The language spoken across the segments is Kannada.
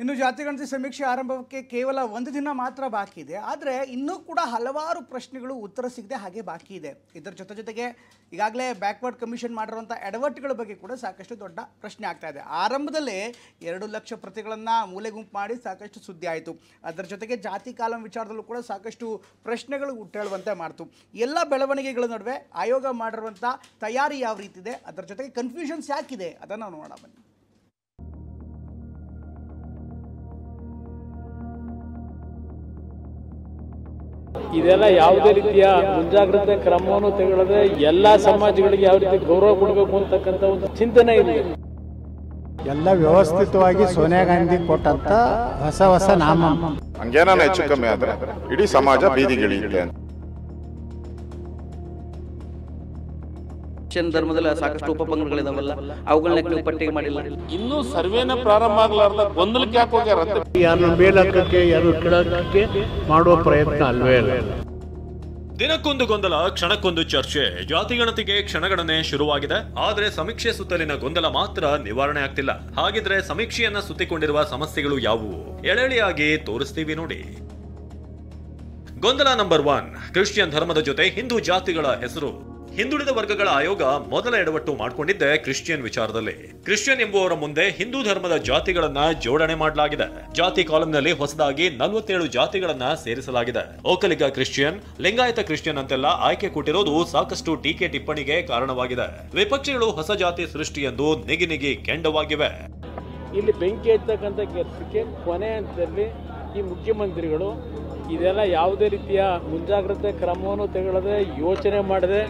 ಇನ್ನು ಜಾತಿಗಣತಿ ಸಮೀಕ್ಷೆ ಆರಂಭಕ್ಕೆ ಕೇವಲ ಒಂದು ದಿನ ಮಾತ್ರ ಬಾಕಿ ಇದೆ. ಆದರೆ ಇನ್ನೂ ಕೂಡ ಹಲವಾರು ಪ್ರಶ್ನೆಗಳು ಉತ್ತರ ಸಿಗದೆ ಹಾಗೆ ಬಾಕಿ ಇದೆ. ಇದರ ಜೊತೆಗೆ ಈಗಾಗಲೇ ಬ್ಯಾಕ್ವರ್ಡ್ ಕಮಿಷನ್ ಮಾಡಿರುವಂಥ ಎಡವಟ್ಟುಗಳ ಬಗ್ಗೆ ಕೂಡ ಸಾಕಷ್ಟು ದೊಡ್ಡ ಪ್ರಶ್ನೆ ಆಗ್ತಾ ಇದೆ. ಆರಂಭದಲ್ಲೇ 2 ಲಕ್ಷ ಪ್ರತಿಗಳನ್ನು ಮೂಲೆ ಗುಂಪು ಮಾಡಿ ಸಾಕಷ್ಟು ಸುದ್ದಿ ಆಯಿತು. ಅದರ ಜೊತೆಗೆ ಜಾತಿ ಕಾಲಂ ವಿಚಾರದಲ್ಲೂ ಕೂಡ ಸಾಕಷ್ಟು ಪ್ರಶ್ನೆಗಳು ಹುಟ್ಟೇಳುವಂತೆ ಮಾಡ್ತು. ಎಲ್ಲ ಬೆಳವಣಿಗೆಗಳ ನಡುವೆ ಆಯೋಗ ಮಾಡಿರುವಂಥ ತಯಾರಿ ಯಾವ ರೀತಿ ಇದೆ, ಅದರ ಜೊತೆಗೆ ಕನ್ಫ್ಯೂಷನ್ಸ್ ಯಾಕಿದೆ ಅದನ್ನು ನೋಡೋಣ ಬನ್ನಿ. ಇದೆಲ್ಲ ಯಾವುದೇ ರೀತಿಯ ಮುಂಜಾಗ್ರತೆ ಕ್ರಮವನ್ನು ತೆಗೆದುಕೊಳ್ಳದೆ ಎಲ್ಲಾ ಸಮಾಜಗಳಿಗೆ ಯಾವ ರೀತಿ ಗೌರವ ಕೊಡಬೇಕು ಅಂತಕ್ಕಂಥ ಒಂದು ಚಿಂತನೆ ಇದೆ. ಎಲ್ಲ ವ್ಯವಸ್ಥಿತವಾಗಿ ಸೋನಿಯಾ ಗಾಂಧಿ ಕೊಟ್ಟಂತ ಹೊಸ ನಾಮ ಹಂಗೇನ ಹೆಚ್ಚು ಕಮ್ಮಿ ಆದ್ರೆ ಇಡೀ ಸಮಾಜ ಬೀದಿಗಿಳಿಯುತ್ತೆ ಅಂತ. ಧರ್ಮದಲ್ಲಿ ಸಾಕಷ್ಟು ಉಪಪಂಗಡಗಳಿದಾವಲ್ಲ, ಅವುಗಳನ್ನ ನೀವು ಪಟ್ಟಿಗೆ ಮಾಡಿಲ್ಲ. ಇನ್ನೂ ಸರ್ವೇನ ಪ್ರಾರಂಭ ಆಗಲಾರ್ದ ಗೊಂದಲಕ್ಕೆ ಯಾಕೆ ಹೋಗ್ಯಾರ? ಯಾರನ್ನ ಮೇಲಕ್ಕೆ ಯಾರು ಕೆಳಕ್ಕೆ ಮಾಡುವ ಪ್ರಯತ್ನ ಅಲ್ವೇ ಅಲ್ಲ. ದಿನಕ್ಕೊಂದು ಗೊಂದಲ, ಕ್ಷಣಕ್ಕೊಂದು ಚರ್ಚೆ. ಜಾತಿಗಣತಿಗೆ ಕ್ಷಣಗಣನೆ ಶುರುವಾಗಿದೆ, ಆದ್ರೆ ಸಮೀಕ್ಷೆ ಸುತ್ತಲಿನ ಗೊಂದಲ ಮಾತ್ರ ನಿವಾರಣೆ ಆಗ್ತಿಲ್ಲ. ಹಾಗಿದ್ರೆ ಸಮೀಕ್ಷೆಯನ್ನ ಸುತ್ತಿಕೊಂಡಿರುವ ಸಮಸ್ಯೆಗಳು ಯಾವುವು? ಎಳೆಳಿಯಾಗಿ ತೋರಿಸ್ತೀವಿ ನೋಡಿ. ಗೊಂದಲ ನಂಬರ್ 1, ಕ್ರಿಶ್ಚಿಯನ್ ಧರ್ಮದ ಜೊತೆ ಹಿಂದೂ ಜಾತಿಗಳ ಹೆಸರು. ಹಿಂದುಳಿದ ವರ್ಗಗಳ ಆಯೋಗ ಮೊದಲ ಎಡವಟ್ಟು ಮಾಡಿಕೊಂಡಿದ್ದೆ ಕ್ರಿಶ್ಚಿಯನ್ ವಿಚಾರದಲ್ಲಿ. ಕ್ರಿಶ್ಚಿಯನ್ ಎಂಬುವರ ಮುಂದೆ ಹಿಂದೂ ಧರ್ಮದ ಜಾತಿಗಳನ್ನ ಜೋಡಣೆ ಮಾಡಲಾಗಿದೆ. ಜಾತಿ ಕಾಲಂನಲ್ಲಿ ಹೊಸದಾಗಿ 47 ಜಾತಿಗಳನ್ನ ಸೇರಿಸಲಾಗಿದೆ. ಒಕ್ಕಲಿಗ ಕ್ರಿಶ್ಚಿಯನ್, ಲಿಂಗಾಯತ ಕ್ರಿಶ್ಚಿಯನ್ ಅಂತೆಲ್ಲ ಆಯ್ಕೆ ಕೊಟ್ಟಿರೋದು ಸಾಕಷ್ಟು ಟೀಕೆ ಟಿಪ್ಪಣಿಗೆ ಕಾರಣವಾಗಿದೆ. ವಿಪಕ್ಷಗಳು ಹೊಸ ಜಾತಿ ಸೃಷ್ಟಿ ಎಂದು ನಿಗಿ ಕೆಂಡವಾಗಿವೆ. ಇಲ್ಲಿ ಬೆಂಕಿ ಹಚ್ಚತಕ್ಕಂಥ ಕೆಲಸಕ್ಕೆ ಕೊನೆ ಹಂತದಲ್ಲಿ ಈ ಮುಖ್ಯಮಂತ್ರಿಗಳು ಇದೆಲ್ಲ ಯಾವುದೇ ರೀತಿಯ ಮುಂಜಾಗ್ರತೆ ಕ್ರಮವನ್ನು ತೆಗೆದುಕೊಳ್ಳದೆ ಯೋಚನೆ ಮಾಡದೆ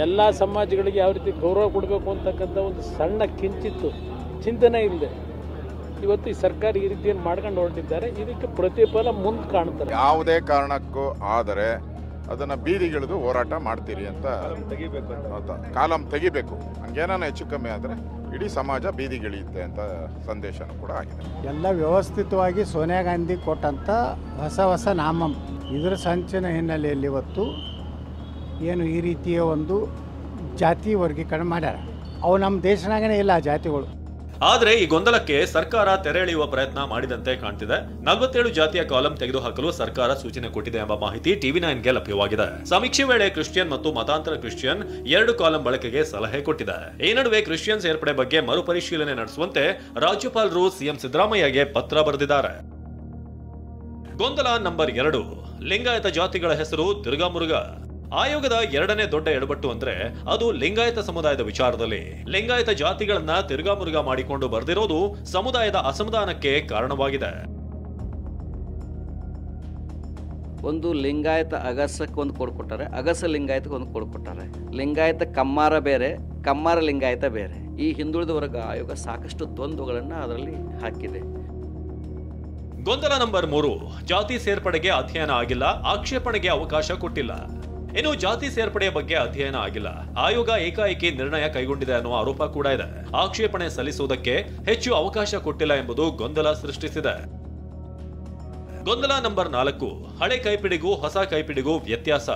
ಎಲ್ಲ ಸಮಾಜಗಳಿಗೆ ಯಾವ ರೀತಿ ಗೌರವ ಕೊಡಬೇಕು ಅಂತಕ್ಕಂಥ ಒಂದು ಸಣ್ಣ ಕಿಂಚಿತ್ತು ಚಿಂತನೆ ಇಲ್ಲದೆ ಇವತ್ತು ಈ ಸರ್ಕಾರ ಈ ರೀತಿಯನ್ನು ಮಾಡ್ಕೊಂಡು ಹೊರಟಿದ್ದಾರೆ. ಇದಕ್ಕೆ ಪ್ರತಿಫಲ ಮುಂದೆ ಕಾಣ್ತಾರೆ. ಯಾವುದೇ ಕಾರಣಕ್ಕೂ ಆದರೆ ಅದನ್ನ ಬೀದಿಗಿಳಿದು ಹೋರಾಟ ಮಾಡ್ತೀರಿ ಅಂತ ಕಾಲಂ ತೆಗಿಬೇಕು. ಹಂಗೇನ ಹೆಚ್ಚು ಕಮ್ಮಿ ಆದ್ರೆ ಇಡೀ ಸಮಾಜ ಬೀದಿಗಿಳಿಯುತ್ತೆ ಅಂತ ಸಂದೇಶನೂ ಕೂಡ ಆಗಿದೆ. ಎಲ್ಲ ವ್ಯವಸ್ಥಿತವಾಗಿ ಸೋನಿಯಾ ಗಾಂಧಿ ಕೊಟ್ಟಂತ ಹೊಸ ನಾಮ ಇದರ ಸಂಚಿನ ಹಿನ್ನೆಲೆಯಲ್ಲಿ ಇವತ್ತು ಏನು ಈ ರೀತಿಯ ಒಂದು ಜಾತಿ ವರ್ಗೀಕರಣ ಮಾಡ್ಯಾರ. ಅವು ನಮ್ಮ ದೇಶನಾಗನೇ ಇಲ್ಲ ಆ ಜಾತಿಗಳು. ಆದ್ರೆ ಈ ಗೊಂದಲಕ್ಕೆ ಸರ್ಕಾರ ತೆರೆ ಎಳೆಯುವ ಪ್ರಯತ್ನ ಮಾಡಿದಂತೆ ಕಾಣ್ತಿದೆ. 47 ಜಾತಿಯ ಕಾಲಂ ತೆಗೆದುಹಾಕಲು ಸರ್ಕಾರ ಸೂಚನೆ ಕೊಟ್ಟಿದೆ ಎಂಬ ಮಾಹಿತಿ TV9ಗೆ ಲಭ್ಯವಾಗಿದೆ. ಸಮೀಕ್ಷೆ ವೇಳೆ ಕ್ರಿಶ್ಚಿಯನ್ ಮತ್ತು ಮತಾಂತರ ಕ್ರಿಶ್ಚಿಯನ್ 2 ಕಾಲಂ ಬಳಕೆಗೆ ಸಲಹೆ ಕೊಟ್ಟಿದೆ. ಈ ನಡುವೆ ಕ್ರಿಶ್ಚಿಯನ್ ಸೇರ್ಪಡೆ ಬಗ್ಗೆ ಮರುಪರಿಶೀಲನೆ ನಡೆಸುವಂತೆ ರಾಜ್ಯಪಾಲರು ಸಿಎಂ ಸಿದ್ದರಾಮಯ್ಯಗೆ ಪತ್ರ ಬರೆದಿದ್ದಾರೆ. ಗೊಂದಲ ನಂಬರ್ 2, ಲಿಂಗಾಯತ ಜಾತಿಗಳ ಹೆಸರು ತಿರುಗಾಮುರುಗ. ಆಯೋಗದ 2ನೇ ದೊಡ್ಡ ಎಡವಟ್ಟು ಅಂದ್ರೆ ಅದು ಲಿಂಗಾಯತ ಸಮುದಾಯದ ವಿಚಾರದಲ್ಲಿ. ಲಿಂಗಾಯತ ಜಾತಿಗಳನ್ನ ತಿರುಗಾಮುರುಗ ಮಾಡಿಕೊಂಡು ಬರೆದಿರೋದು ಸಮುದಾಯದ ಅಸಮಾಧಾನಕ್ಕೆ ಕಾರಣವಾಗಿದೆ. ಒಂದು ಲಿಂಗಾಯತ ಅಗಸಕ್ಕೆ ಒಂದು ಕೋಡ್ ಕೊಟ್ಟಾರೆ, ಅಗಸ ಲಿಂಗಾಯತಕ್ಕೆ ಒಂದು ಕೋಡ್ ಕೊಟ್ಟಾರೆ. ಲಿಂಗಾಯತ ಕಮ್ಮಾರ ಬೇರೆ, ಕಮ್ಮಾರ ಲಿಂಗಾಯತ ಬೇರೆ. ಈ ಹಿಂದುಳಿದ ವರ್ಗ ಆಯೋಗ ಸಾಕಷ್ಟು ದ್ವಂದ್ವಗಳನ್ನು ಅದರಲ್ಲಿ ಹಾಕಿದೆ. ಗೊಂದಲ ನಂಬರ್ 3, ಜಾತಿ ಸೇರ್ಪಡೆಗೆ ಅಧ್ಯಯನ ಆಗಿಲ್ಲ, ಆಕ್ಷೇಪಣೆಗೆ ಅವಕಾಶ ಕೊಟ್ಟಿಲ್ಲ. ಇನ್ನು ಜಾತಿ ಸೇರ್ಪಡೆಯ ಬಗ್ಗೆ ಅಧ್ಯಯನ ಆಗಿಲ್ಲ, ಆಯೋಗ ಏಕಾಏಕಿ ನಿರ್ಣಯ ಕೈಗೊಂಡಿದೆ ಅನ್ನುವ ಆರೋಪ ಕೂಡ ಇದೆ. ಆಕ್ಷೇಪಣೆ ಸಲ್ಲಿಸುವುದಕ್ಕೆ ಹೆಚ್ಚು ಅವಕಾಶ ಕೊಟ್ಟಿಲ್ಲ ಎಂಬುದು ಗೊಂದಲ ಸೃಷ್ಟಿಸಿದೆ. ಗೊಂದಲ ನಂಬರ್ 4, ಹಳೆ ಕೈಪಿಡಿಗೂ ಹೊಸ ಕೈಪಿಡಿಗೂ ವ್ಯತ್ಯಾಸ.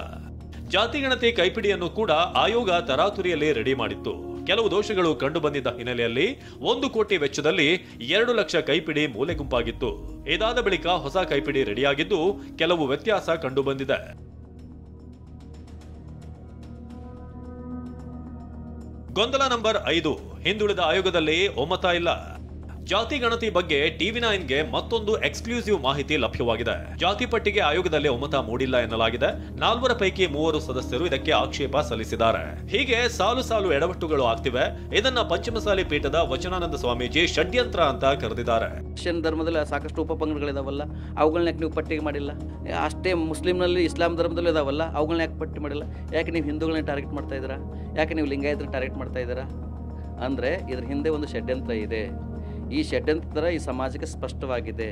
ಜಾತಿಗಣತಿ ಕೈಪಿಡಿಯನ್ನು ಕೂಡ ಆಯೋಗ ತರಾತುರಿಯಲ್ಲಿ ರೆಡಿ ಮಾಡಿತ್ತು. ಕೆಲವು ದೋಷಗಳು ಕಂಡು ಬಂದಿದ್ದ ಹಿನ್ನೆಲೆಯಲ್ಲಿ 1 ಕೋಟಿ ವೆಚ್ಚದಲ್ಲಿ 2 ಲಕ್ಷ ಕೈಪಿಡಿ ಮೂಲೆ ಗುಂಪಾಗಿತ್ತು. ಇದಾದ ಬಳಿಕ ಹೊಸ ಕೈಪಿಡಿ ರೆಡಿಯಾಗಿದ್ದು ಕೆಲವು ವ್ಯತ್ಯಾಸ ಕಂಡು ಬಂದಿದೆ. ಗೊಂದಲ ನಂಬರ್ 5, ಹಿಂದುಳಿದ ಆಯೋಗದಲ್ಲಿ ಒಮ್ಮತ ಇಲ್ಲ. ಜಾತಿ ಗಣತಿ ಬಗ್ಗೆ TV9ಗೆ ಮತ್ತೊಂದು ಎಕ್ಸ್ಕ್ಲೂಸಿವ್ ಮಾಹಿತಿ ಲಭ್ಯವಾಗಿದೆ. ಜಾತಿ ಪಟ್ಟಿಗೆ ಆಯೋಗದಲ್ಲಿ ಒಮ್ಮತ ಮೂಡಿಲ್ಲ ಎನ್ನಲಾಗಿದೆ. 4 ಪೈಕಿ 3 ಸದಸ್ಯರು ಇದಕ್ಕೆ ಆಕ್ಷೇಪ ಸಲ್ಲಿಸಿದ್ದಾರೆ. ಹೀಗೆ ಸಾಲು ಎಡವಟ್ಟುಗಳು ಆಗ್ತಿವೆ. ಇದನ್ನ ಪಂಚಮಸಾಲಿ ಪೀಠದ ವಚನಾನಂದ ಸ್ವಾಮೀಜಿ ಷಡ್ಯಂತ್ರ ಅಂತ ಕರೆದಿದ್ದಾರೆ. ಕ್ರಿಶ್ಚಿಯನ್ ಧರ್ಮದಲ್ಲಿ ಸಾಕಷ್ಟು ಉಪಪಂಗಡಗಳಿದಾವಲ್ಲ, ಅವುಗಳನ್ನ ಯಾಕೆ ನೀವು ಪಟ್ಟಿಗೆ ಮಾಡಿಲ್ಲ? ಅಷ್ಟೇ ಮುಸ್ಲಿಂನಲ್ಲಿ ಇಸ್ಲಾಂ ಧರ್ಮದಲ್ಲೂ ಇದಾವಲ್ಲ, ಅವುಗಳನ್ನ ಯಾಕೆ ಪಟ್ಟಿ ಮಾಡಿಲ್ಲ? ಯಾಕೆ ನೀವು ಹಿಂದೂಗಳನ್ನ ಟಾರ್ಗೆಟ್ ಮಾಡ್ತಾ ಇದ್ದೀರಾ? ಯಾಕೆ ನೀವು ಲಿಂಗಾಯತನ ಟಾರ್ಗೆಟ್ ಮಾಡ್ತಾ ಇದ್ದೀರಾ? ಅಂದರೆ ಇದ್ರ ಹಿಂದೆ ಒಂದು ಷಡ್ಯಂತ್ರ ಇದೆ. ಈ ಷಡ್ಯಂತ್ರ ಈ ಸಮಾಜಕ್ಕೆ ಸ್ಪಷ್ಟವಾಗಿದೆ.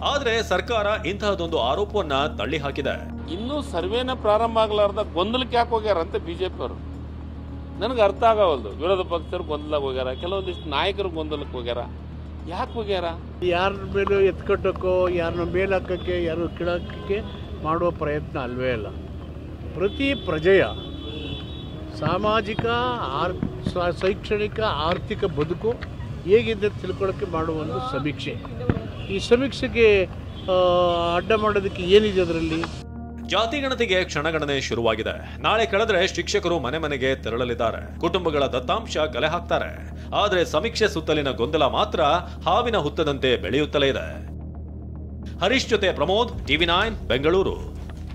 ಆದ್ರೆ ಸರ್ಕಾರ ಇಂತಹದೊಂದು ಆರೋಪವನ್ನ ತಳ್ಳಿ ಹಾಕಿದೆ. ಇನ್ನೂ ಸರ್ವೇನ ಪ್ರಾರಂಭ ಆಗಲಾರ್ದ ಗೊಂದಲಕ್ಕೆ ಯಾಕೆ ಹೋಗ್ಯಾರ ಅಂತ ಬಿಜೆಪಿ ಅವರು ನನಗೆ ಅರ್ಥ ಆಗವಲ್ದು. ವಿರೋಧ ಪಕ್ಷರು ಗೊಂದಲಕ್ಕೆ ಹೋಗ್ಯಾರ, ಕೆಲವೊಂದಿಷ್ಟು ನಾಯಕರು ಗೊಂದಲಕ್ಕೆ ಹೋಗ್ಯಾರ. ಯಾಕೆ ಹೋಗ್ಯಾರ? ಯಾರ ಮೇಲೂ ಎತ್ಕಟ್ಟಕ್ಕೋ, ಯಾರನ್ನ ಮೇಲಕ್ಕೆ ಯಾರು ಕೆಳಕ್ಕೆ ಮಾಡುವ ಪ್ರಯತ್ನ ಅಲ್ವೇ ಅಲ್ಲ. ಪ್ರತಿ ಪ್ರಜೆಯ ಸಾಮಾಜಿಕ ಶೈಕ್ಷಣಿಕ ಆರ್ಥಿಕ ಬದುಕು ಹೇಗಿದೆ ತಿಳ್ಕೊಳ್ಳೋಕ್ಕೆ ಮಾಡುವ ಒಂದು ಸಮೀಕ್ಷೆ. ಈ ಸಮೀಕ್ಷೆಗೆ ಅಡ್ಡ ಮಾಡೋದಕ್ಕೆ ಏನಿದೆ ಅದರಲ್ಲಿ? ಜಾತಿ ಗಣತಿಗೆ ಕ್ಷಣಗಣನೆ ಶುರುವಾಗಿದೆ. ನಾಳೆ ಕಳೆದ್ರೆ ಶಿಕ್ಷಕರು ಮನೆ ಮನೆಗೆ ತೆರಳಲಿದ್ದಾರೆ. ಕುಟುಂಬಗಳ ದತ್ತಾಂಶ ಕಲೆ ಹಾಕ್ತಾರೆ. ಆದ್ರೆ ಸಮೀಕ್ಷೆ ಸುತ್ತಲಿನ ಗೊಂದಲ ಮಾತ್ರ ಹಾವಿನ ಹುತ್ತದಂತೆ ಬೆಳೆಯುತ್ತಲೇ ಇದೆ. ಹರೀಶ್ ಜೊತೆ ಪ್ರಮೋದ್, TV9 ಬೆಂಗಳೂರು.